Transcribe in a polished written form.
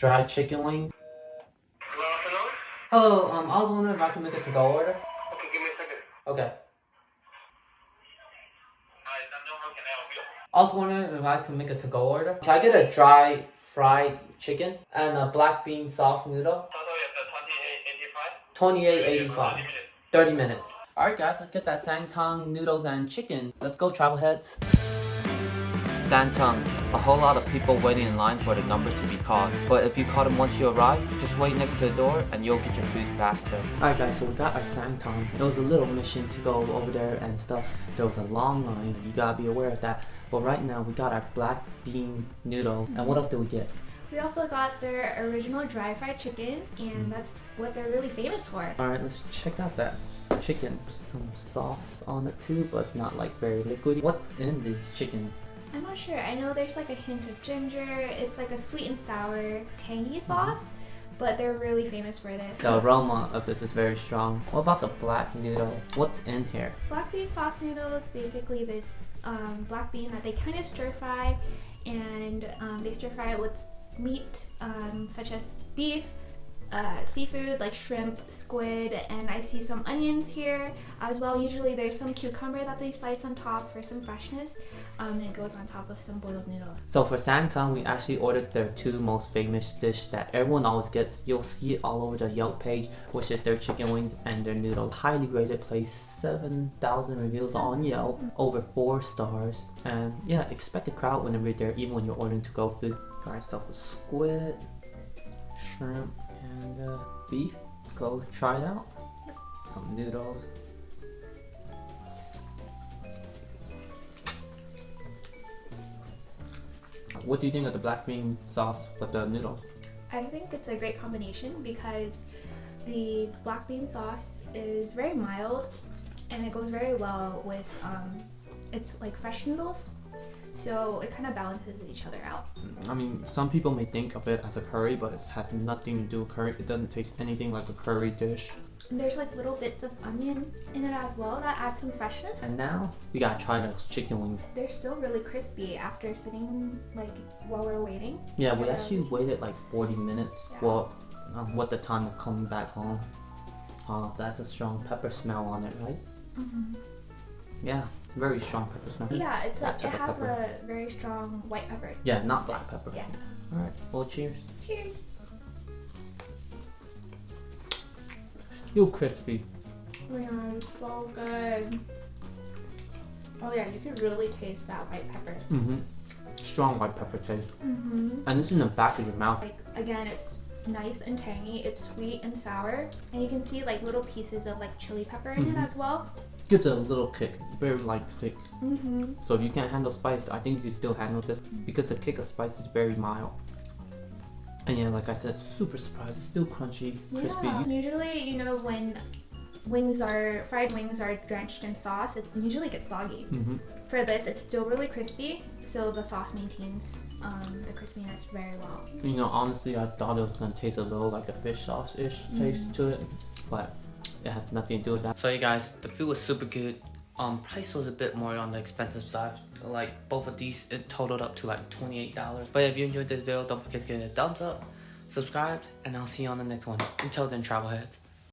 Dry chicken wings. Hello? Hello, I was wondering if I could make a to-go order. Okay, give me a second. Okay. Alright, that number can I help you? I was wondering if I could make a to-go order. Can I get a dry fried chicken and a black bean sauce noodle? Total is the 28.85. 30 minutes. Alright guys, let's get that Sang Tung noodles and chicken. Let's go, travel heads. San Tung. A whole lot of people waiting in line for the number to be called. But if you call them once you arrive, just wait next to the door and you'll get your food faster. Alright guys, so we got our Sang Tung. It was a little mission to go over there and stuff. There was a long line, you gotta be aware of that. But right now we got our black bean noodle. And what else did we get? We also got their original dry fried chicken, and that's what they're really famous for. Alright, let's check out that chicken. Some sauce on it too, but it's not like very liquidy. What's in this chicken? I'm not sure. I know there's like a hint of ginger. It's like a sweet and sour, tangy sauce, but they're really famous for this. The aroma of this is very strong. What about the black noodle? What's in here? Black bean sauce noodles, basically this black bean that they kind of stir fry, and they stir fry it with meat such as beef, seafood like shrimp, squid, and I see some onions here as well. Usually there's some cucumber that they slice on top for some freshness, and it goes on top of some boiled noodles. So for San Tung, we actually ordered their two most famous dish that everyone always gets. You'll see it all over the Yelp page, which is their chicken wings and their noodles. Highly rated place, 7,000 reviews on Yelp, over 4 stars. And yeah, expect a crowd whenever you're there, even when you're ordering to-go food. Got yourself a squid, shrimp, and beef. Let's go try it out. Yep. Some noodles. What do you think of the black bean sauce with the noodles? I think it's a great combination because the black bean sauce is very mild and it goes very well with it's like fresh noodles, so it kind of balances each other out. I mean, some people may think of it as a curry, but it has nothing to do with curry. It doesn't taste anything like a curry dish. And there's like little bits of onion in it as well that adds some freshness. And now we gotta try those chicken wings. They're still really crispy after sitting like while we're waiting. Yeah, we actually waited like 40 minutes. Yeah. Well, what the time of coming back home. That's a strong pepper smell on it, right? Yeah, very strong pepper smell. Yeah, it's That like it type of has pepper. a very strong white pepper. Yeah, not black pepper. Yeah. Alright, well, cheers. Cheers. Still crispy. Oh my god, it's so good. Oh yeah, you can really taste that white pepper. Strong white pepper taste. And And it's in the back of your mouth. like again, it's nice and tangy. It's sweet and sour, and you can see like little pieces of like chili pepper in it as well. Gives it a little kick, very light kick. So if you can't handle spice, I think you can still handle this because the kick of spice is very mild. And yeah, like I said, super surprised. It's still crunchy, crispy. Yeah. Usually, you know, when fried wings are drenched in sauce, it usually gets soggy. For this, it's still really crispy, so the sauce maintains the crispiness very well. You know, honestly, I thought it was gonna taste a little like a fish sauce-ish taste to it, but it has nothing to do with that. So you guys, the food was super good. Price was a bit more on the expensive side. Like both of these, it totaled up to like $28. But if you enjoyed this video, don't forget to give it a thumbs up, subscribe, and I'll see you on the next one. Until then, travel heads.